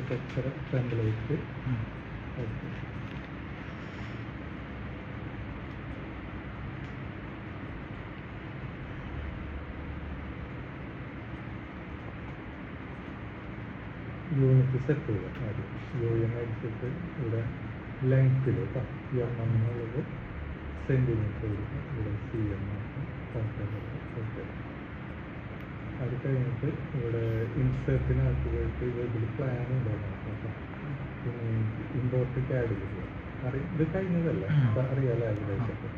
architecture template. Okay. Unit set ചെയ്യുക ആദ്യം. Union അടിച്ചിട്ട് ഇവിടെ ലെങ്ത്തിൽ എന്നുള്ളത് സെൻറ്റിമീറ്റർ കൊടുക്കുക. ഇവിടെ CM ഓക്കെ. അത് കഴിഞ്ഞിട്ട് ഇവിടെ ഇൻസേർട്ടിനകത്ത് പോയിട്ട് ഇതിൽ പ്ലാൻ ഉണ്ടാക്കണം കേട്ടോ. പിന്നെ ഇമ്പോർട്ട് ആഡ് ചെയ്യുക. ഇത് കഴിഞ്ഞതല്ലേ, അറിയാലോ ഏകദേശം.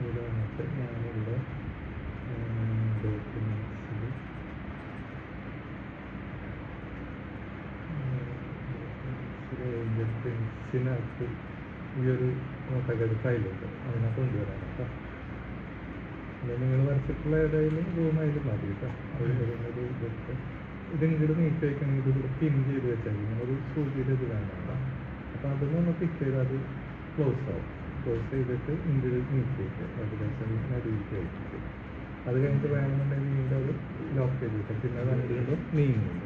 ഇവിടെ വന്നിട്ട് ഞാനിവിടെ ഡോക്യുമെൻറ്റ്സിൽ പ്രിൻസിനകത്ത് ഈ ഒരു ഓട്ടോകാഡ് ഫയലുണ്ട്, അതിനെ കൊണ്ടുവരാൻ കേട്ടോ. അല്ലെങ്കിൽ നിങ്ങൾ വരച്ചിട്ടുള്ള ഏതായാലും റൂമായാലും മതി കേട്ടോ. അത് വരുന്നത് ഇതൊക്കെ ഇതിങ്ങോട്ട് നീക്കി വയ്ക്കണമെങ്കിൽ ഇതിവിടെ പിൻ ചെയ്ത് വെച്ചാൽ ഒരു സൂചിയുടെ ഇത് വേണ്ട. അപ്പോൾ അതൊന്നും ഒന്ന് പിക്ക് ചെയ്ത് അത് ക്ലോസ് ആവും. ക്ലോസ് ചെയ്തിട്ട് ഇന്ത്യയിൽ നീക്കി വയ്ക്കുക, ഏകദേശം നടുവിലേക്ക് വയ്ക്കുക. അത് കഴിഞ്ഞിട്ട് വേണമെന്നുണ്ടെങ്കിൽ വീണ്ടും അത് ലോക്ക് ചെയ്ത് വയ്ക്കുക. പിന്നെ അത് വീണ്ടും നീങ്ങുക.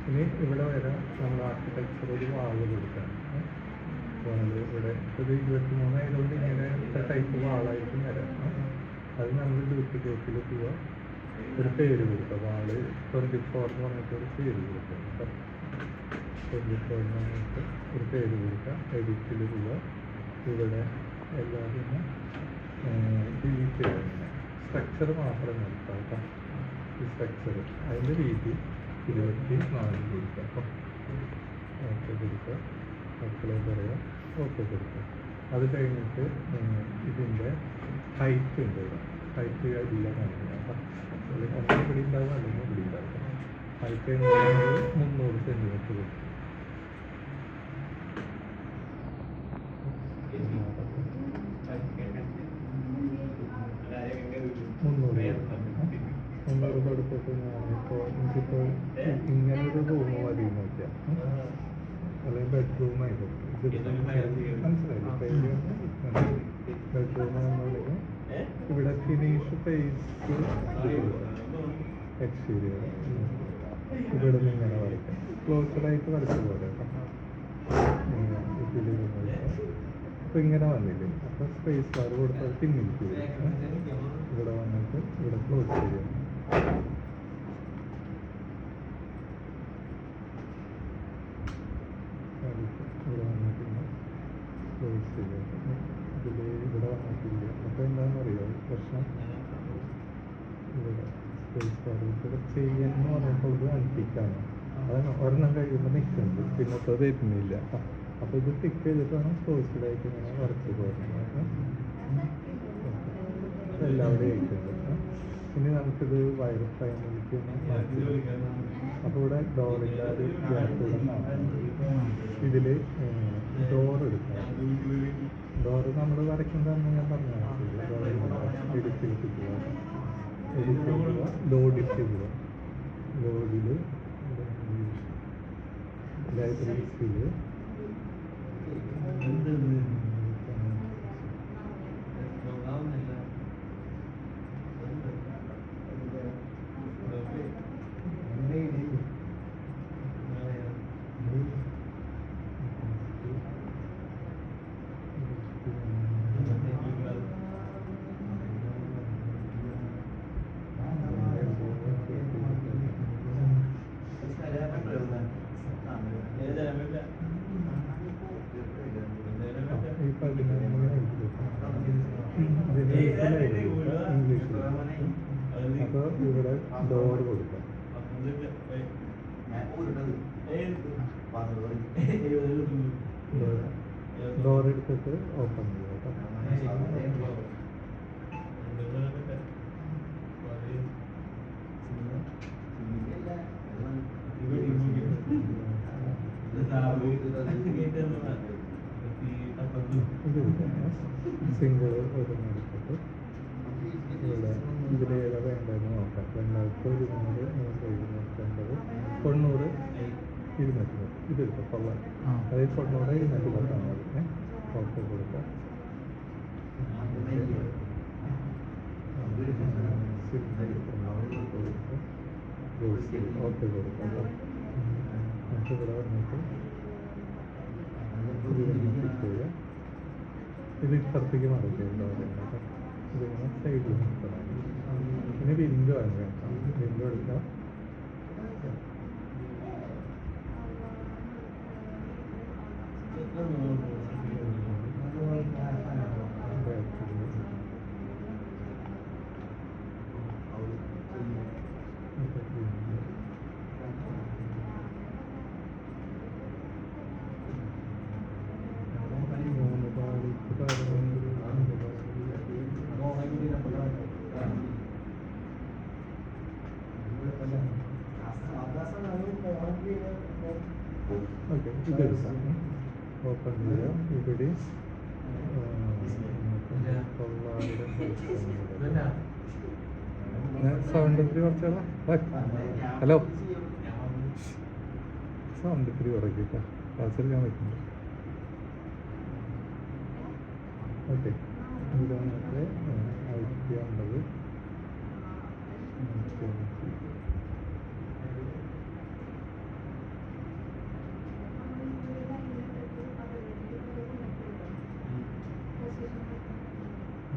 ഇനി ഇവിടെ വരാം, നമ്മൾ ആർക്കിടെക്ചർ ഒരു വാള് കൊടുക്കണം. വാള് ഇവിടെ ഇത് 23 ആയതുകൊണ്ട് ഇങ്ങനെ ടൈപ്പ് വാളായിരിക്കും വരാം. അത് നമ്മൾ ഡ്യൂപ്ലിക്കേറ്റിൽ പോവുക, ഒരു പേര് കൊടുക്കുക. വാള് 24 എന്ന് പറഞ്ഞിട്ട് ഒരു പേര് കൊടുക്കുക. 24 എന്ന് പറഞ്ഞിട്ട് ഒരു പേര് കൊടുക്കുക. എഡിറ്റിൽ പോവുക. ഇവിടെ എല്ലാവരും ഡിലീറ്റ് ചെയ്യുക. സ്ട്രക്ചർ മാത്രം നോക്കുക കേട്ടോ. ഈ സ്ട്രക്ചർ അതിൻ്റെ രീതി 24 കൊടുക്കുക. ഓക്കെ കൊടുക്കുക. മക്കളെ പറയാം ഓക്കെ കൊടുക്കുക. അത് കഴിഞ്ഞിട്ട് ഇതിൻ്റെ ഹൈറ്റ് ഉണ്ട്. ഹൈറ്റ് ഇല്ല കാണിക്കുക. ഒന്നും ഇവിടെ ഉണ്ടാവും, അല്ലെങ്കിൽ ഇവിടെ ഉണ്ടാവും. ഹൈറ്റ് 300 സെൻറ്റിമീറ്റർ കൊടുക്കും. 300 കൊടുത്തിട്ട് ഞാനിപ്പോൾ എനിക്കിപ്പോൾ ഇങ്ങനൊരു റൂം മതി നോക്കിയാൽ, അല്ലെങ്കിൽ ബെഡ്റൂമായിട്ട് മനസ്സിലായില്ല. ബെഡ്റൂം എന്നുണ്ടെങ്കിൽ ഇവിടെ ഫിനിഷ് ഫേസ് എക്സ്റ്റീരിയർ ഇവിടെ നിന്ന് ഇങ്ങനെ വരയ്ക്കാം. ക്ലോസറായിട്ട് വരച്ച പോലെ ഇതിലിരുന്നത്. അപ്പോൾ ഇങ്ങനെ വന്നില്ലേ, അപ്പോൾ സ്പേസ് ബാർ കൊടുത്താൽ പിന്നിലേക്ക് വരും. ഇവിടെ വന്നിട്ട് ഇവിടെ ക്ലോസ് ചെയ്യാം. ഇവിടെ വന്നിട്ട് ക്ലോസ് ചെയ്യാം. ഇവിടെ വന്നിട്ടില്ല. അപ്പോൾ എന്താണെന്നറിയോ പ്രശ്നം? ഇവിടെ സ്പേസ് ബാർ ഇവിടെ ചെയ്യാന്ന് പറഞ്ഞപ്പോൾ ഇത് അൺടിക്കാണ്. അതാണ് ഒരെണ്ണം കഴിയുമ്പോൾ നിൽക്കുന്നുണ്ട്, പിന്നെ ഇപ്പോൾ വരുന്നില്ല. അപ്പോൾ ഇത് ടിക്ക് ചെയ്തിട്ട് വേണം ക്ലോസ്ഡായിട്ട് ഇങ്ങനെ വരച്ച് പോകുന്നത്. എല്ലാവരുടെയും ആയിട്ടുണ്ട്. ഇനി നമുക്കിത് വയർ ഫൈനലിലേക്ക് മാറ്റി. അപ്പോൾ ഇവിടെ ഡോറില്ലാതെ ഗ്യാപ്പ് ഇതിൽ ഡോർ എടുക്കണം. ഡോറ് നമ്മൾ വരയ്ക്കുന്നതെന്ന് ഞാൻ പറഞ്ഞാൽ എഡിറ്റ് ലോഡിൽ ചെയ്യുക. ലോഡിൽ ലൈബ്രറീസിൽ അപ്പോൾ ഇവിടെ ഡോർ കൊടുക്കാം. ഡോർ എടുത്തിട്ട് ഓപ്പൺ ചെയ്യാം. സിംഗിൾ ഒരെണ്ണെടുത്തിട്ട് ഇവിടെ ഇതിലേതാ വേണ്ടതെന്ന് നോക്കാം. 200, 200, 350, 90, 200, ഇതെടുക്കാം. കൊള്ളാം. അതായത് 90, 210 മതി. ഓക്കെ കൊടുക്കാം. ഓക്കെ കൊടുക്കാം. നമുക്ക് ഇവിടെ വന്നിട്ട് ഫിറ്റ് ചെയ്യാം. ഇത് ഇപ്പുറത്തേക്ക് മറിച്ചിട്ടുണ്ടോ കേട്ടോ. ഇതിങ്ങനെ സൈഡിൽ നിർത്തണം. ഇനി വിൻഡോ ആണ് വേണം. വിൻഡോ എടുക്കാം. ഓക്കെ, ഇതെടുക്കാം. ഓപ്പൺ ചെയ്യാം. ഇവിടെ 900 സൗണ്ട് ഇത്തിരി കുറച്ചാലോ. ഹലോ, സൗണ്ട് ഇത്തിരി കുറയ്ക്കാം. ക്ലാസ്സിൽ ഞാൻ വെക്കുന്നു. ഓക്കെ, ഇത് വന്നിട്ട് 1050.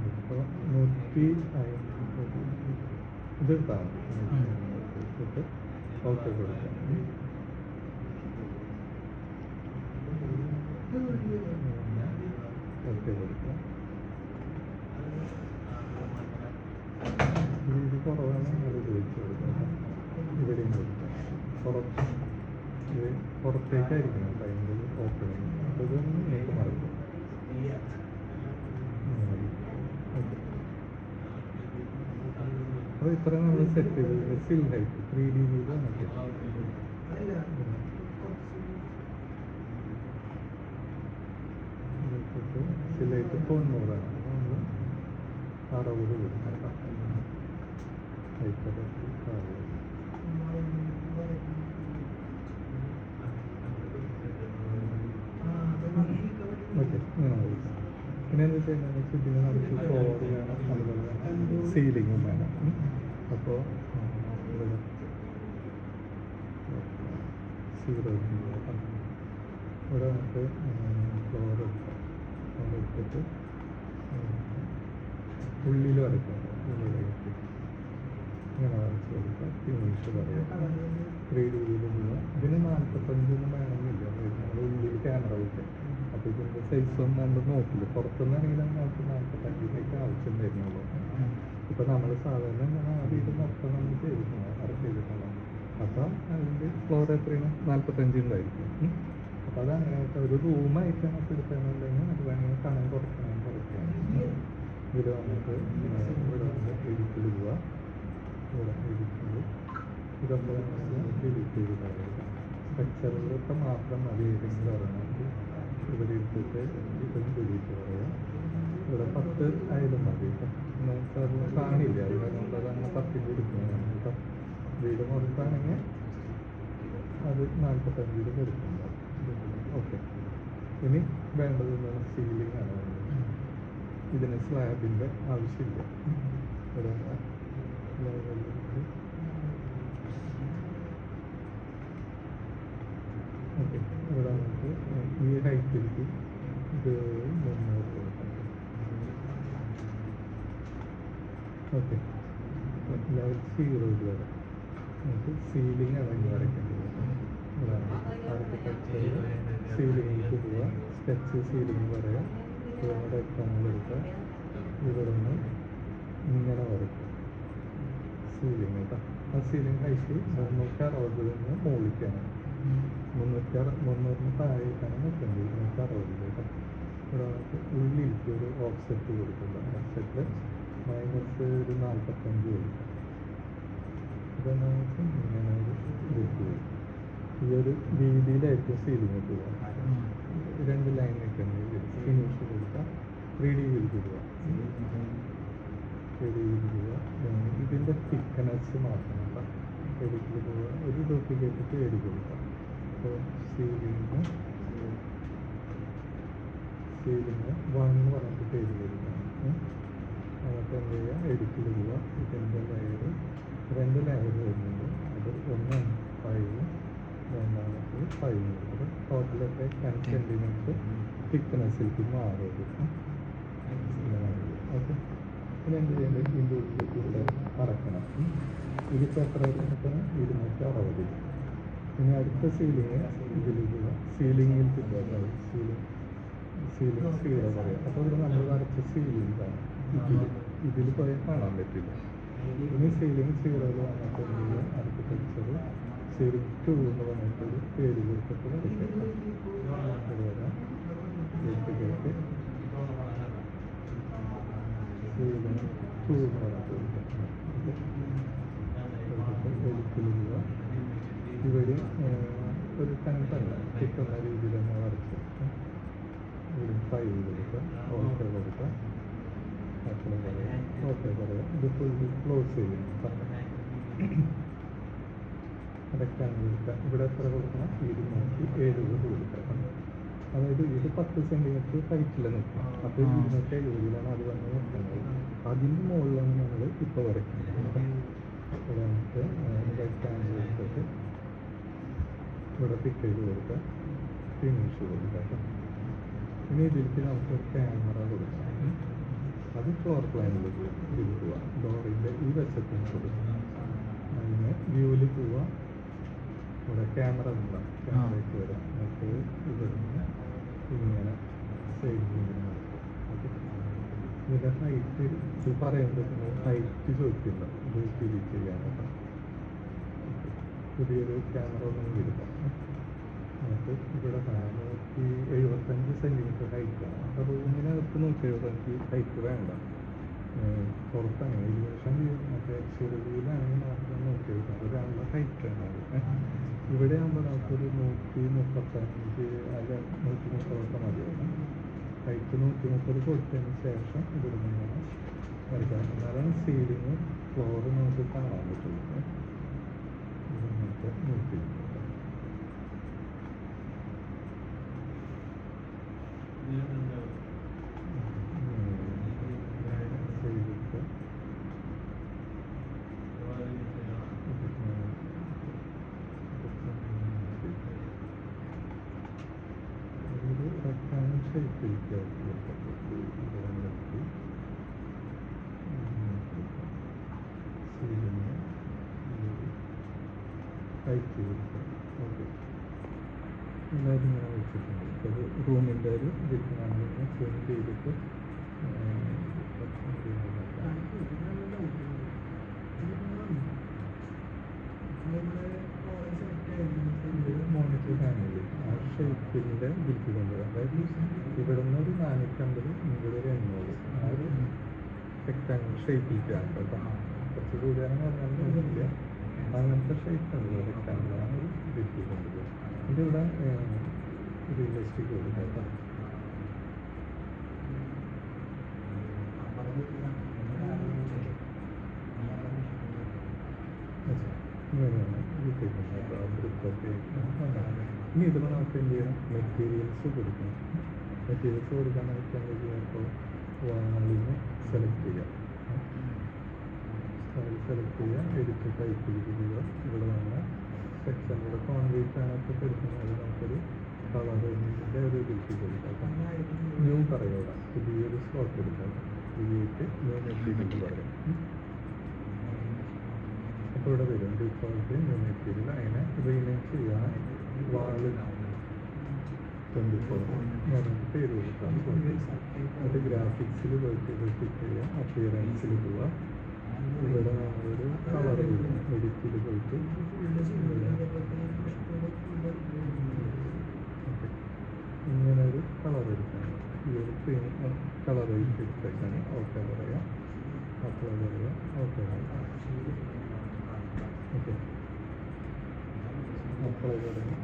ഇപ്പോൾ 150 ഇതെടുത്താൽ ഓക്കെ കൊടുക്കാം. ഓക്കെ കൊടുക്കാം. ഇത് കുറവാണ്, അത് ഉപയോഗിച്ച് കൊടുക്കാം. ഇവിടെയും കൊടുക്കാം. ഇത് പുറത്തേക്കായിരിക്കണം ഭയങ്കര ഓപ്പണിങ്. അപ്പോൾ ഇതൊന്നും നിങ്ങൾക്ക് മറക്കും. അപ്പോൾ ഇത്ര നമ്മൾ സെറ്റ് ചെയ്ത് സിൽ ഹൈറ്റ് 3D വ്യൂ നമുക്ക് സിലായിട്ട് 90 നമ്മൾ 60 കൊടുക്കാം. ഹൈറ്റ് ഓക്കെ, ഇങ്ങനെ കൊടുക്കാം. പിന്നെ എന്താ ചെയ്യുന്നത് വെച്ചാൽ ഇതിന് നമുക്ക് ഫ്ലോർ വേണം, അതുപോലെ തന്നെ സീലിങ്ങും വേണം. അപ്പോൾ ഇവിടെ 0 ഇവിടെ നമുക്ക് ഫ്ലോർ എടുക്കാം. അവിടെ എടുത്തിട്ട് ഉള്ളിൽ വരയ്ക്കാം. ഉള്ളിലേക്ക് ഇങ്ങനെ വരച്ച് കൊടുക്കാം. ഫിനിഷ് പറയാം. 3D വ്യൂവിൽ പോവാം. ഇതിന് 45 വേണമെന്നില്ല. നമ്മൾ ഉള്ളിൽ ക്യാമറ വയ്ക്കാം. അപ്പോൾ ഇതിൻ്റെ സൈസൊന്നും നമ്മൾ നോക്കില്ല. പുറത്തുനിന്നാണെങ്കിൽ നമുക്ക് 45 ആവശ്യം വരുന്നുള്ളൂ. ഇപ്പോൾ നമ്മൾ സാധാരണ ആ വീട് മൊത്തം നമ്മൾ ചെയ്തിട്ടുണ്ടാവും. അപ്പോൾ അതിൻ്റെ ഫ്ലോർ എത്രയാണ്? 45 ഉണ്ടായിരിക്കും. അപ്പോൾ അതങ്ങനെയായിട്ട് ഒരു റൂമായിട്ടാണ് അപ്പോൾ എടുത്തതെന്നുണ്ടെങ്കിൽ അത് വേണമെങ്കിൽ കനം കുറയ്ക്കാം. ഇവിടെ വന്നിട്ട് ഇവിടെ വന്നിട്ട് എഡിറ്റിൽ പോവുക. ഇവിടെ എഡിറ്റിൽ ഇതൊക്കെ നമുക്ക് എഡിറ്റ് ചെയ്ത് കളയുക. സ്ട്രക്ചറിലൊക്കെ മാത്രം മതി. ഏതെങ്കിലും ഒരെണ്ണത്തിൽ ഇവിടെ എടുത്തിട്ട് ഇതും ഡിലീറ്റ് പറയുക. ഇവിടെ 10 ആയാലും മതി. സാറിന് കാണില്ല, അതുകൊണ്ട് അതങ്ങനെ 10 കൊടുക്കുന്നതാണ് കേട്ടോ. വീട് മൊത്തമാണെങ്കിൽ അത് 45 കൊടുക്കുന്നുണ്ട്. ഓക്കെ, ഇനി വേണ്ടത് സീലിംഗ് ആണ് വേണ്ടത്. ഇതിന് സ്ലാബിൻ്റെ ആവശ്യമില്ല. ഇവിടെ ഓക്കെ, ഇവിടെ നമുക്ക് ഈ ഹൈറ്റിലേക്ക് ഇത് 300 കൊടുക്കാം. ഓക്കെ, ലെവൽ 0 വരെ നമുക്ക് സീലിംഗ് ആണ് ഇനി വരയ്ക്കേണ്ടത്. സീലിംഗിലേക്ക് പോവുക. സ്കെച്ച് സീലിംഗ് പറയാം. ഇവിടെ റെക്ടാങ്കിൾ എടുക്കുക. ഇവിടെ നിന്ന് ഇങ്ങനെ വരയ്ക്കുക സീലിംഗ് കേട്ടോ. ആ സീലിംഗ് ഹൈറ്റ് 360 നിന്ന് മുകളിലേക്കാണ്. 300 താഴേക്കാണ് നിൽക്കേണ്ടത്. 360 കേട്ടോ. ഇവിടെ നമുക്ക് ഉള്ളിലേക്ക് ഒരു ഓഫ്സെറ്റ് കൊടുക്കുന്നത്. ഓഫ്സെറ്റിൽ മൈനസ് ഒരു 45 കൊടുക്കാം. ഇതെന്താണെന്ന് വെച്ചാൽ ഇങ്ങനെ ഒരു ഇത് വരും. ഈ ഒരു രീതിയിലായിരിക്കും സീലിംഗ് പോവുക. 2 ലൈൻ നിൽക്കുന്നത്. ഫിനിഷ് കൊടുക്കുക. 3D വ്യൂ പോവുക. 3D വ്യൂ പോവുക. ഇതിൻ്റെ തിക്നെസ് മാറ്റണം കേട്ടോ. എഡിറ്റിൽ പോവുക. ഒരു ഡ്യൂപ്ലിക്കേറ്റ് പേര് കൊടുക്കുക. അപ്പോൾ സീലിംഗ് 1 എന്ന് പറഞ്ഞിട്ട് പേര് കൊടുക്കുക. എന്നിട്ട് എന്ത് ചെയ്യുക? എഡിറ്റിൽ പോവുക. ഇതിൻ്റെ ലെയർ 2 ലെയർ വരുന്നുണ്ട്. അത് 1 5 രണ്ടാമത്തത് 500. ടോട്ടലൊക്കെ 10 സെൻറ്റിമീറ്റർ തിക്നെസ്സിലേക്ക് മാറും. ഓക്കെ, പിന്നെ എന്ത് ചെയ്യേണ്ടത്? ഇതിൻ്റെ ഉള്ളിലേക്ക് ഇവിടെ അടക്കണം. ഇതിപ്പോൾ എത്ര കിട്ടണം? 260. ഇനി അടുത്ത സീലിങ് ഇതിലേക്ക് സീലിങ്ങിൽ കിട്ടുക. സീലിംഗ് 0 പറയാം. അപ്പോൾ ഇവിടെ നമ്മൾ വരച്ച സീലിംഗ് ആണ്. ഇതിൽ പോയാൽ കാണാൻ പറ്റില്ല. ഇനി സീലിംഗ് 0 വന്നിട്ടുണ്ടെങ്കിൽ ആർക്കിടെക്ചർ സീലിംഗ് 2 എന്ന് പറഞ്ഞിട്ടൊരു പേര് കൊടുത്തിട്ട് വരയ്ക്കാം. സീലിംഗ് 2 എന്ന് പറഞ്ഞിട്ട് എഴുത്തിലുള്ള ഇവിടെ ഒരു 10 തന്നെ കിട്ടുന്ന രീതിയിൽ തന്നെ വരച്ചെടുക്കാം. ഇവിടെ 5 കൊടുക്കാം. ഓക്കെ കൊടുക്കാം. അപ്പോൾ പറയാം ഓക്കെ പറയാം. ഇത് ഫുള്ളി ക്ലോസ് ചെയ്യും. റെക്റ്റാങ്കിൾ കൊടുക്കാം. ഇവിടെ എത്ര കൊടുക്കണം? 270 കൊടുക്കാം. അതായത് ഇത് 10 സെൻറ്റിമീറ്റർ ഹൈറ്റിൽ നിൽക്കണം. അപ്പോൾ 270 അത് വന്ന് നിൽക്കുന്നത്. അതിന് മുകളിലാണ് നമ്മൾ ഇപ്പോൾ വരയ്ക്കുന്നത്. ഇവിടെ നമുക്ക് റെക്റ്റാങ്കിൾ എടുത്തിട്ട് ഇവിടെ പിക്ക് ചെയ്ത് കൊടുക്കാം. ഫിനിഷ് കൊടുക്കാം. ഇനി ഇതിലേക്ക് നമുക്ക് ക്യാമറ കൊടുക്കാം. അത് ഫ്ലോർ പ്ലാനിലേക്ക് ഇതിൽ പോവാം. ഡോറിൻ്റെ ഈ വശത്തിന് കൊടുക്കാം. അതിന് വ്യൂവിൽ പോവാം. ഇവിടെ ക്യാമറ ഉണ്ടാകും. ക്യാമറയ്ക്ക് വരാം. നമുക്ക് ഇവിടുന്ന് ഇങ്ങനെ സൈഡിൽ ഇങ്ങനെ നടക്കും. ഓക്കെ, ഇതിൻ്റെ ഹൈറ്റ് ഇത് പറയുമ്പോൾ ഹൈറ്റ് ചോദിക്കില്ല. ഇത് ഡിലീറ്റ് ചെയ്യാനായിട്ട് പുതിയൊരു ക്യാമറ ഒന്നും കൊടുക്കാം. നമുക്ക് ഇവിടെ 175 സെൻറ്റിമീറ്റർ ഹൈറ്റാണ്. അപ്പോൾ റൂമിനകത്ത് 175 ഹൈറ്റ് വേണ്ട. പുറത്താണ് എലിവേഷൻ വ്യൂ, മറ്റേ ചെറുവിയിലാണെങ്കിൽ മാത്രം 170 ഒരാളുടെ ഹൈറ്റാണ് അത്. ഇവിടെ ആകുമ്പോൾ നമുക്കൊരു 135 അല്ല 130 മതിയാവും. ഹൈറ്റ് 130 കൊടുത്തതിന് ശേഷം ഇവിടെ നിന്ന് വരയ്ക്കാം. എന്നാലാണ് സീലിങ് ഫ്ലോറ് നമുക്ക് കാണാൻ പറ്റുള്ളൂ. ഇത് നമുക്ക് 120. ഓക്കെ, എല്ലാവരും ഇങ്ങനെ വെച്ചിട്ടുണ്ട്. അത് റൂമിൻ്റെ ഒരു ഇതിലേക്ക് നമ്മളിങ്ങനെ സെയിം ചെയ്തിട്ട് മോണിറ്റർ ഫാമിലി ആ ഷേപ്പിൻ്റെ ഇതിലേക്ക് കൊണ്ടുവരാം. അതായത് ഇവിടെ നിന്നൊരു 450, ഇവിടെ ഒരു 800 ആ ഒരു റെക്റ്റാങ്കിൾ ഷേപ്പിലേക്കാണ് കേട്ടോ. കുറച്ച് ദൂരം പറഞ്ഞാൽ അങ്ങനത്തെ ഷേപ്പാണ് റെക്റ്റാങ്കിളാണ് ഒരു ഇതിലേക്ക് കൊണ്ടുവരിക. ഇതിൻ്റെ ഇവിടെ റിയലിസ്റ്റിക് കൊടുക്കാം കേട്ടോ. ഇങ്ങനെയാണ് ഇനി ഇതിൽ നമുക്ക് എന്ത് ചെയ്യണം? മെറ്റീരിയൽസ് കൊടുക്കണം. മെറ്റീരിയൽസ് കൊടുക്കാനായിട്ട് എന്താ ചെയ്യുക? അപ്പോൾ വാളിന് സെലക്ട് ചെയ്യാം. സ്റ്റൈൽ സെലക്ട് ചെയ്യുക. എഡിറ്റ് ടൈപ്പ് ചെയ്യുക. ഇവിടെ വന്ന സെക്ഷൻ ഇവിടെ കോൺക്രീറ്റ് ആണ് ഇപ്പോൾ കൊടുക്കുന്നത്. നമുക്കൊരു കളറിൻ്റെ ഒരു ഇതിലേക്ക് കൊടുക്കാം. ന്യൂ പറയുക. പുതിയൊരു സ്ലോട്ട് എടുക്കാം. പുതിയിട്ട് ന്യൂ മെറ്റീരിയൽ പറയാം. അപ്പോൾ ഇവിടെ വരും ഡിഫോൾട്ട് ന്യൂ മെറ്റീരിയൽ. അതിനെ റീനെയിം ചെയ്യാൻ വാള് 24 നമുക്ക് പേര് കൊടുക്കാം. അത് ഗ്രാഫിക്സിൽ പോയിട്ട് ഇത് ക്ലിക്ക് ചെയ്യുക. അപ്പിയറൻസിൽ പോവുക. ഇവിടെ നമ്മളൊരു കളർ വരും. എഡിറ്റിൽ പോയിട്ട് ഇങ്ങനെ ഒരു കളർ എടുക്കണം. ഈ ഒരു കളർ എടുത്തേക്കാണ്. ഓക്കെ പറയാം. അപ്ലൈ പറയാം. ഓക്കെ പറയാം. ഓക്കെ, അപ്ലൈ പറയാം.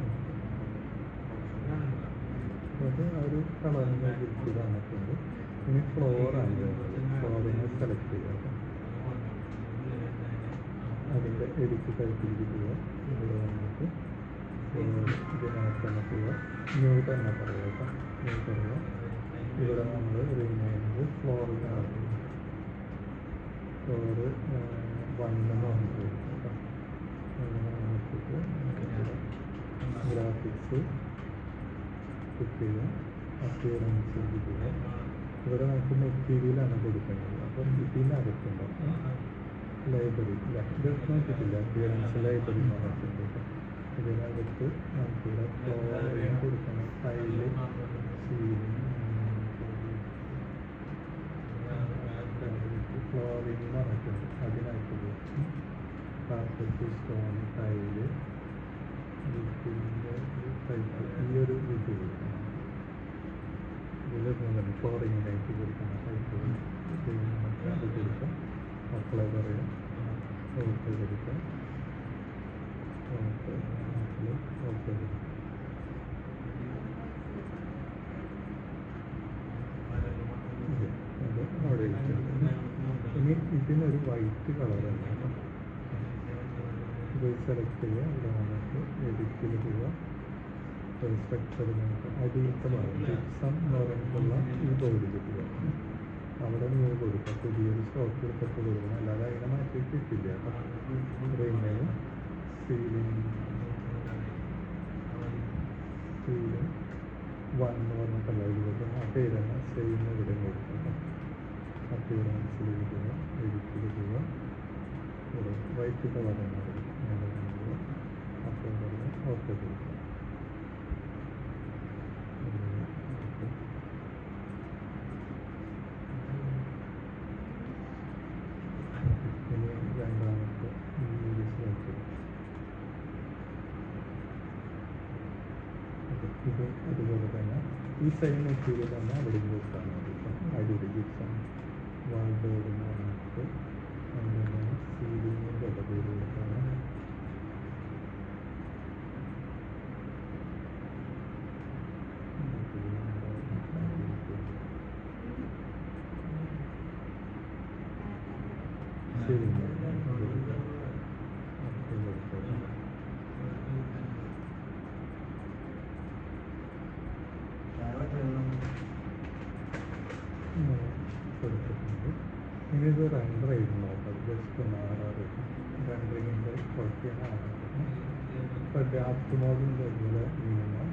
അത് ആ ഒരു കളറിനെ തിരിച്ച് കാണിട്ടുണ്ട്. ഇനി ഫ്ലോറാണ്. ഫ്ലോറിനെ സെലക്ട് ചെയ്യുക. അതിൻ്റെ എഡിറ്റ് ടൈപ്പിലേക്ക് പോവുക. ഇവിടെ വന്നിട്ട് ഇതിനകത്ത് തന്നെ പോവുക. ന്യൂ തന്നെ പറയുക കേട്ടോ. ന്യൂ പറയുക. ഇവിടെ നമ്മൾ റീനെയിം ഫ്ലോറിനകത്ത് ഫ്ലോറ് 1 എന്ന് പറഞ്ഞിട്ട് കേട്ടോ. വന്നിട്ട് ഗ്രാഫിക്സ് ക്ലിക്ക് ചെയ്യുക, അപ്പിയറൻസ് ചെയ്യുക. ഇവിടെ നമുക്ക് മെറ്റീരിയലാണ് കൊടുക്കേണ്ടത്. അപ്പം ഇതിനകത്തുണ്ടാവും ലൈബ്രറി ഇല്ല, ഇത് നോക്കിയിട്ടില്ല, അപ്പിയറൻസ് ലൈബ്രറി എന്ന് പറഞ്ഞിട്ടുണ്ട്. ഇതിനകത്ത് നമുക്കിവിടെ ഫ്ലോറിങ് കൊടുക്കണം, ടൈല്, സീലിംഗ്, ഫ്ലോറിങ് എന്ന് പറഞ്ഞിട്ടുണ്ട്. അതിനകത്ത് കൊടുക്കും കാർപ്പറ്റ്, സ്റ്റോൺ, ടൈല്, വുഡിൻ്റെ ടൈപ്പ്, ഈ ഒരു ഇത് കൊടുക്കണം. ഇതിലൊന്നും തന്നെ ഫ്ലോറിങ്ങിനായിട്ട് കൊടുക്കുന്ന ടൈപ്പ് നമുക്ക് അത് കൊടുക്കാം. അപ്ലൈ പറയാം, ഓക്കെ കൊടുക്കാം, ഓക്കെ ഓക്കെ കൊടുക്കാം. അത് അവിടെ ഇട്ടിട്ടുണ്ട്. ഇനി ഇതിനൊരു വൈറ്റ് കളറാണ്. ഇത് സെലക്ട് ചെയ്യുക, ഇവിടെ നമുക്ക് എഡിറ്റിൽ പോവുക, സ്ട്രക്ചറിനകത്ത് അടിയിലത്തെ ഭാഗം ജിപ്സം എന്ന് പറഞ്ഞിട്ടുള്ള ഈ ബോർഡിൽ പോവുക. അവിടെ ന്യൂ കൊടുക്കുക, പുതിയൊരു സ്റ്റോക്ക് എടുത്തിട്ട് കൊടുക്കണം, അല്ലാതെ അതിനെ മാറ്റി കിട്ടില്ല. റിമേവ് സീലിംഗ് 1 എന്ന് പറഞ്ഞിട്ടല്ല ഇത് കൊടുക്കണം. ആ പേര് തന്നെ സെയിം ഇവിടെ കൊടുക്കണം. അപ്പിയറൻസിൽ പോവുക, എഡിറ്റിൽ പോവുക, ഇവിടെ വൈറ്റ് കളറാണ് കൊടുക്കുക, അപ്പോൾ ഓക്കെ കൊടുക്കുക. ഇനി രണ്ടാമത്തെ ഇത് അതുപോലെ തന്നെ ഈ സെയിം മെറ്റീരിയൽ തന്നെ അവിടെ കൊടുക്കാൻ മതി. അടിപൊളി ജിപ്സം വാൾബോർഡ് എന്ന് പറഞ്ഞിട്ട് അങ്ങനെ സീലിങ്ങിൻ്റെ ഒക്കെ പേര് കൊടുക്കാണ്. സീലിംഗ് കൊടുത്തിട്ടുണ്ട്. ഇനി ഇത് റെൻഡർ ചെയ്ത് നോക്കാം. ജസ്റ്റ് ഒന്ന് ആറാറ് റെൻഡറിങ്ങിൻ്റെ കുഴപ്പമാണ്. ഇപ്പോൾ ഡ്രാഫ്റ്റ് മോഡിൻ്റെ അതുപോലെ മിനിമം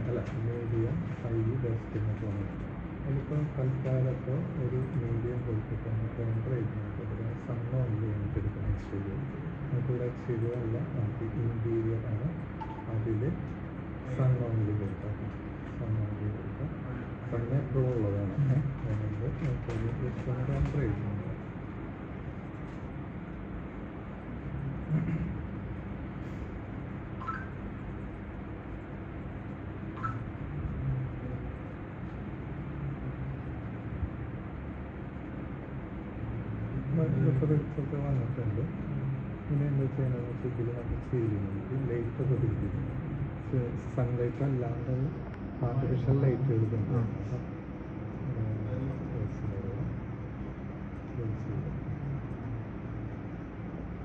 അല്ല മീഡിയം, ഹൈ, ബെസ്റ്റ് എന്നൊക്കെ വന്നിട്ടുണ്ട്. അതിപ്പോൾ തൽക്കാലത്ത് ഒരു മീഡിയം കൊടുത്തിട്ടാണ് റെൻഡർ ചെയ്ത് നോക്കുന്നത്. സണ്ണ് ഓൺലി നമുക്ക് എടുക്കണം. എക്സ്റ്റീരിയർ നമുക്കിവിടെ എക്സ്റ്റീരിയർ അല്ല, നമുക്ക് ഇൻറ്റീരിയർ ആണ്. അതിൽ സണ്ണ് ഓൺലി കൊടുക്കാം. സണ്ണ് ഓൺലി കൊടുക്കാം. സണ്ണ് എപ്പോഴും ഉള്ളതാണ്. അതുകൊണ്ട് നമുക്കൊരു ജസ്റ്റ് ഒന്ന് റെൻഡർ ചെയ്ത് നോക്കാം. റിസൾട്ട് വന്നിട്ടുണ്ട്. ഇനി എന്താ ചെയ്യണമെന്ന് വെച്ചാൽ ഇതിൽ നമുക്ക് സീലിംഗ് ലൈറ്റ് ഒക്കെ പിടിക്കുന്നു. സൺലൈറ്റ് അല്ലാണ്ട് ആർട്ടിഫിഷ്യൽ ലൈറ്റ് എടുക്കുന്നുണ്ട്.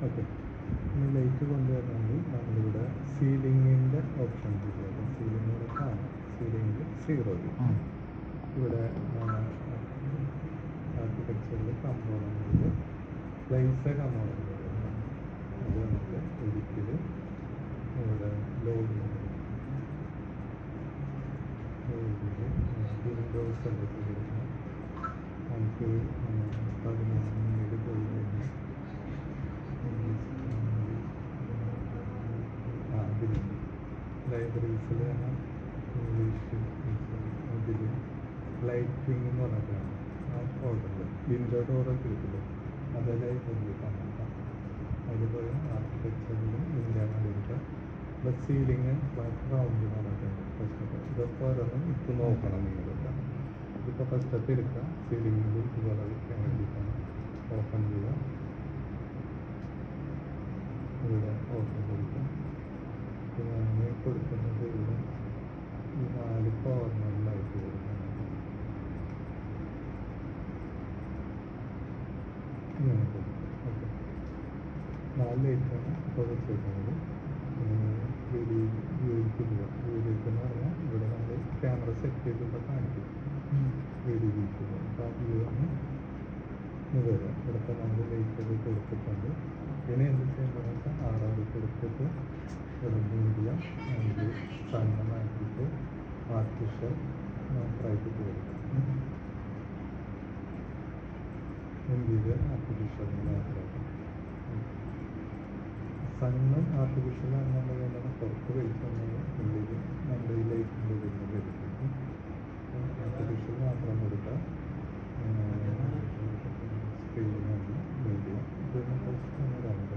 ഓക്കെ, ഇനി ലൈറ്റ് കൊണ്ടുവരണമെങ്കിൽ നമ്മളിവിടെ സീലിങ്ങിൻ്റെ ഓപ്ഷൻ ചെയ്തു. സീലിങ്ങിൻ്റെ കാണാം. സീലിംഗ് 0 ഇവിടെ ആർക്കിടെക്ചറിൽ കമ്പോണൻറ്റിൽ പ്ലേസ് കമ്പോണൻറ്റ് അത് നമുക്ക് എഡിറ്റിൽ ഇവിടെ ലോഡിങ് വിൻഡോസ് സെലക്ട് കൊടുക്കണം. നമുക്ക് 13 പോയി കഴിഞ്ഞാൽ അതിൽ ലൈബ്രറീസിൽ തന്നെ ഇംഗ്ലീഷ് അതിൽ ലൈറ്റിംഗ് എന്ന് പറഞ്ഞിട്ടാണ് ആ ഓർഡറിൽ വിൻഡോ ഡോറൊക്കെ എടുക്കില്ല, അത് ലൈബ്രറിയിൽ കാണാം. അതുപോലെ ആർക്കിടെക്ചറിലും ഇന്ത്യയിലെടുക്കുക. പ്ലസ് സീലിംഗ് പ്ലസ് റൗണ്ട് എന്ന് പറഞ്ഞിട്ടുണ്ട്. ഫസ്റ്റൊക്കെ ഇതൊക്കെ ഓരോന്നും ഇപ്പോൾ നോക്കണം. നിങ്ങളില്ല ഇതിപ്പോൾ ഫസ്റ്റൊക്കെ എടുക്കുക. സീലിംഗിൽ ഇതുപോലെ വയ്ക്കാൻ വേണ്ടിയിട്ടാണ്. ഓപ്പൺ ചെയ്യുക, ഇവിടെ ഓപ്പൺ കൊടുക്കുക. പിന്നെ അങ്ങനെ കൊടുക്കുന്നത് ഇവിടെ ഈ 4 കോർണറിലായിട്ട് കൊടുക്കണം. ഇങ്ങനെ കൊടുക്കും. ഓക്കെ, 4 ലൈറ്റാണ് ഇപ്പോൾ വെച്ചേക്കുന്നത്. വീഡിയോയ്ക്ക് പോവുക. വീഡിയോയ്ക്ക് എന്ന് പറഞ്ഞാൽ ഇവിടെ നമ്മൾ ക്യാമറ സെറ്റ് ചെയ്തിപ്പോൾ കാണിക്കും. വീഡിയോയ്ക്ക് പോവുക. അപ്പോൾ ആ വ്യൂ ആണ് ഇത് വരിക. ഇവിടുത്തെ നമ്മൾ ലൈറ്റൊക്കെ കൊടുത്തിട്ടുണ്ട്. ഇനി എന്ത് ചെയ്യേണ്ടതെന്ന് വെച്ചാൽ 6 കൊടുത്തിട്ട് ഒരു മീഡിയം ആൻഡ് സണ്ണ് മാറ്റിയിട്ട് ആർട്ടിഫിഷ്യൽ മാത്രമായിട്ട് കൊടുക്കും. ഇന്റീരിയർ ആർട്ടിഫിഷ്യൽ മാത്രമായിട്ട്. സണ്ണ് ആർട്ടിഫിഷ്യൽ ആണെന്നുണ്ടെങ്കിൽ പുറത്ത് വെളിച്ചെണ്ണ ഉള്ളിൽ നമ്മുടെ ഈ ലൈറ്റിൻ്റെ ഉള്ളിൽ വെളിച്ചെണ്ണ ആർട്ടിഫിഷ്യൽ മാത്രം കൊടുക്കുക. സ്ക്രീനാണ് മീഡിയം ഇതൊന്നും കുറച്ച് രണ്ട്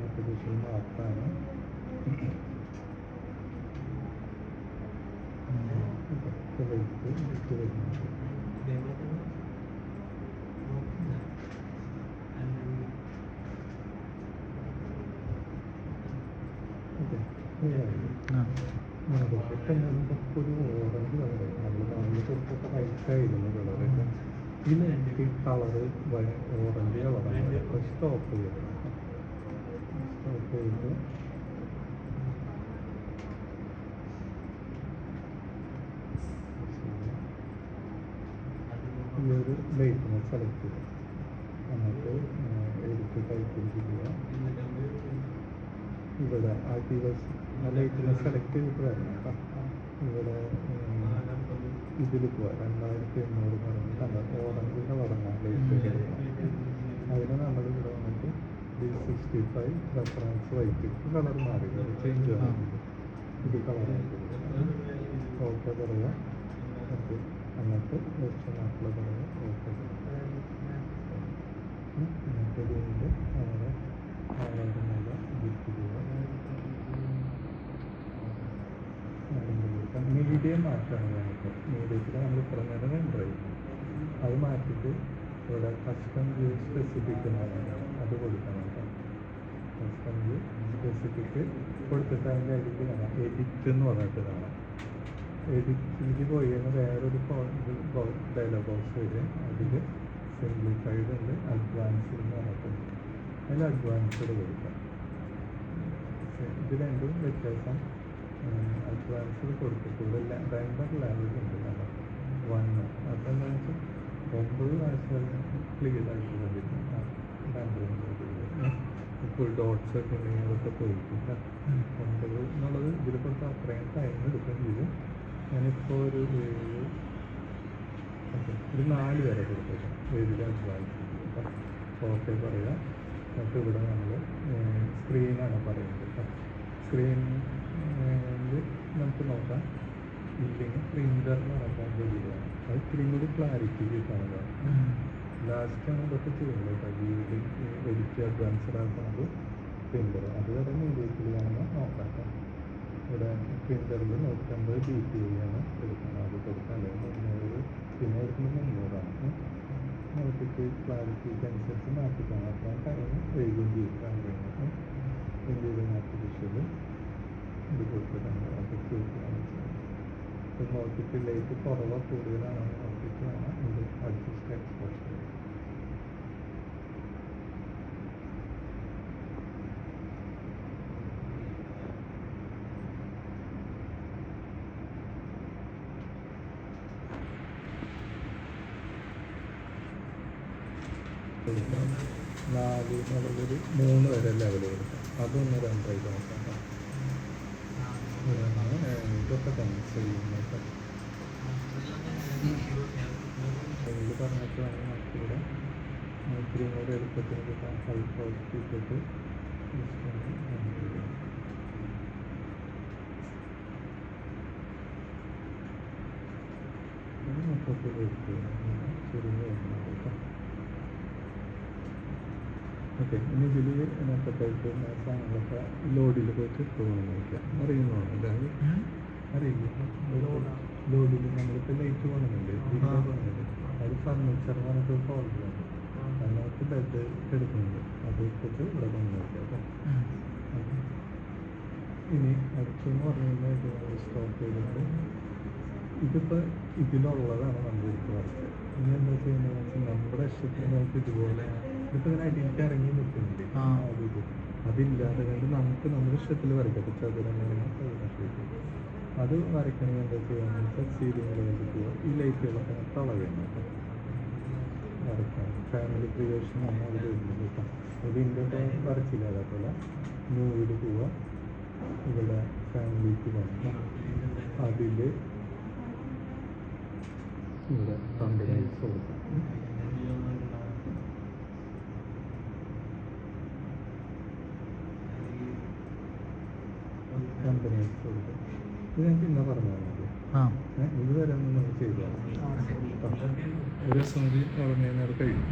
ആർട്ടിഫിഷ്യൽ മാത്രമാണ്. ലൈറ്റ് ഇട്ട് വരുന്നത് ഇതൊക്കെ ഒരു ഓറഞ്ച് കളറ് നമ്മൾ കുറച്ചൊക്കെ വൈറ്റായിരുന്നു കളറൊക്കെ. ഇതിൽ എനിക്ക് കളറ് ഓറഞ്ച് കളറാണ്. അപ്പോൾ സ്റ്റോപ്പ് ചെയ്ത് ഈ ഒരു ലൈറ്റിനെ സെലക്ട് ചെയ്യുക. എന്നിട്ട് എഡിറ്റ് ടൈപ്പിൽ ചെയ്യുക. ഇവിടെ ആർട്ടിവേഴ്സ് ലൈറ്റിനെ സെലക്ട് ചെയ്തിട്ട് വരണം കേട്ടോ. ഇവിടെ ഇതിൽ പോവാ 2800 പറഞ്ഞിട്ട് ഓറഞ്ച് കളറാണ് ലൈറ്റ്. അതിന് നമ്മളിവിടെ വന്നിട്ട് D65 റെഫറൻസ് വൈറ്റ് കളർ മാറി ചേഞ്ച് ആകുന്നത് ഇത് കളറായിട്ട് ഓക്കെ പറയുക. ഓക്കെ എന്നിട്ട് വെർഷൻ ആപ്പിൾ പറയുക. ഓക്കെ എന്നിട്ട് വീണ്ടും നമ്മുടെ ഗിഫ്റ്റ് ചെയ്യുക. മീഡിയം മാറ്റാണ് നമുക്ക്. മീഡിയത്തിൽ നമ്മൾ ഇത്ര നേരം എൻ്റർ ചെയ്യും. അത് മാറ്റിയിട്ട് ഇവിടെ കസ്റ്റം വ്യൂ സ്പെസിഫിക് എന്ന് പറയുന്നത് അത് കൊടുക്കണം കേട്ടോ. കസ്റ്റം വ്യൂ സ്പെസിഫിക് കൊടുത്തിട്ട് അതിൻ്റെ അടിയിൽ കാണാം എഡിറ്റ് എന്ന് പറഞ്ഞിട്ട് കാണാം. എഡിറ്റിൽ പോയി കഴിഞ്ഞാൽ വേറൊരു ഡയലോഗ് ബോക്സ് വരും. അതിൽ സിംപ്ലിഫൈഡ് ഉണ്ട്, അഡ്വാൻസ്ഡ് എന്ന് പറഞ്ഞിട്ടുണ്ട്. അതിൽ അഡ്വാൻസ്ഡ് കൊടുക്കാം. ഇത് രണ്ടും വ്യത്യാസം. അഡ്വാൻസ്ഡ് കൊടുത്തിട്ട് ഇവിടെ റെൻഡർ ലെവൽ ഉണ്ട് കാരണം 1 അപ്പോൾ എന്താ വെച്ചാൽ 9 പ്രാവശ്യം ക്ലിയർ ആയിട്ട് കണ്ടിട്ട് ഇപ്പോൾ ഡോട്ട്സ് ഒക്കെ ഉണ്ടെങ്കിൽ അതൊക്കെ പോയിട്ടില്ല. 9 എന്നുള്ളത് ഇതിൽ കുറച്ച് അത്രയും ടൈം എടുക്കുകയും ചെയ്തു. ഞാനിപ്പോൾ ഒരു 4 വരെ കൊടുത്തേക്കാം. 7 അഡ്വാൻസ് ഓക്കെ പറയുക. എന്നിട്ട് ഇവിടെ നമ്മൾ സ്ക്രീനാണ് പറയുന്നത് കേട്ടോ. സ്ക്രീനിൽ നമുക്ക് നോക്കാം. ഇല്ലെങ്കിൽ പ്രിൻ്ററിന് നടക്കാൻ കഴിയുകയാണ്. അത് ഇത്തിരിയും കൂടി ക്ലാരിറ്റി കിട്ടാണ്. ലാസ്റ്റാണ് ഇതൊക്കെ ചെയ്യുന്നത് കേട്ടോ. വീഡിയോ എഡിറ്റ് അഡ്വാൻസ്ഡ് ആക്കുന്നത് പ്രിൻ്റർ. അതുവരെ മീഡിയത്തിലാണെന്ന് നോക്കാം. ഇവിടെ പ്രിൻ്ററിൽ 150 DPI ആണ് എടുക്കുന്നത്. അത് കൊടുക്കാം. അല്ലെങ്കിൽ 300 പിന്നെ എടുക്കുന്നത് 300ആണ്. നോക്കിയിട്ട് ക്ലാരിറ്റിക്ക് അനുസരിച്ച് മാറ്റിക്കാൻ അത്രയും ടൈം എഴുതുകയും ചെയ്യും. ഇന്ത്യയിലെ ആർട്ടിഫിഷ്യൽ ഇത് കൊടുത്തിട്ടുണ്ട്. അത് നോക്കിയിട്ട് ലൈറ്റ് കുറവോ കൂടുതലാണോ നോക്കിയിട്ട് വേണം ഇത് അഡ്ജസ്റ്റ് എക്സ്പോഷർ. കൊടുക്കാം. 4 എന്നുള്ളൊരു 3 വരെ ലെവൽ കൊടുക്കാം. അതൊന്ന് രണ്ടര നോക്കാം. ഇതൊക്കെ തന്നെ ചെയ്യുന്നത് ഇത് പറഞ്ഞിട്ട് വേണം നമുക്കിവിടെ ഇത്തിരിയും കൂടെ എളുപ്പത്തിന് കിട്ടാൻ ഹൈ ക്വാളിറ്റി ഇട്ടിട്ട് മൊത്തത്തിൽ ചുരുങ്ങി വരുന്നത് കേട്ടോ. ഓക്കെ ഇനി ഇതിൽ മൊത്തമായിട്ട് സാധനങ്ങളൊക്കെ ലോഡിൽ പോയിട്ട് ഇട്ടുകൊണ്ട് നോക്കാം. അറിയുന്നതാണ് അറിയില്ല. ലോഡിൽ നമ്മളിപ്പോൾ ലൈറ്റ് പോകുന്നുണ്ട്, വീട്ടിൽ പോകുന്നുണ്ട്. അത് ഫർണിച്ചർ പറഞ്ഞിട്ട് ഫോൾഡറാണ്. അതിനകത്ത് ബെഡ് എടുക്കുന്നുണ്ട്. അത് ഇട്ടിട്ട് ഇവിടെ കൊണ്ട് നോക്കാം. ഇനി അടുത്തെന്ന് പറഞ്ഞു കഴിഞ്ഞാൽ ഇത് നമ്മൾ സ്റ്റോപ്പ് ചെയ്തിട്ട് ഇതിപ്പോൾ ഇതിലുള്ളതാണ് നമ്മുടെ അടുത്ത് വർക്ക്. ഇനി എന്താ ചെയ്യുന്നത് വെച്ചാൽ നമ്മുടെ ഇഷ്ടത്തിന് നമുക്ക് ഇതുപോലെ ഇതിപ്പോൾ ഇങ്ങനെ അടിയിട്ട് ഇറങ്ങി നിൽക്കുന്നുണ്ട്. അതില്ലാതെ കണ്ട് നമുക്ക് നമ്മുടെ ഇഷ്ടത്തിൽ വരയ്ക്കാം. ചതുരങ്ങനെ അത് വരയ്ക്കണമെങ്കിൽ എന്താ ചെയ്യാന്ന് വെച്ചാൽ സീലിംഗിലേക്ക് പോവുക. ഈ ലൈറ്റുകളൊക്കെ തളയണം വരയ്ക്കാൻ. ഫാമിലി ക്രിയേഷൻ ആണ് അത് വരുന്നത് കേട്ടോ. ഇതിൻ്റെ വരച്ചില്ല. അതേപോലെ മൂവിൽ പോവുക. ഇവിടെ ഫാമിലിക്ക് വേണം. അതിൽ ഇവിടെ കമ്പനൈസ് കൊടുക്കാം. കമ്പനൈസ് കൊടുക്കാം. ഇത് ഞാൻ പിന്നെ പറഞ്ഞാൽ മതി. ഇത് വരെ ഒന്ന് നമുക്ക് ചെയ്തു ഒരു സംഗതി ഉടനെ കഴിയും.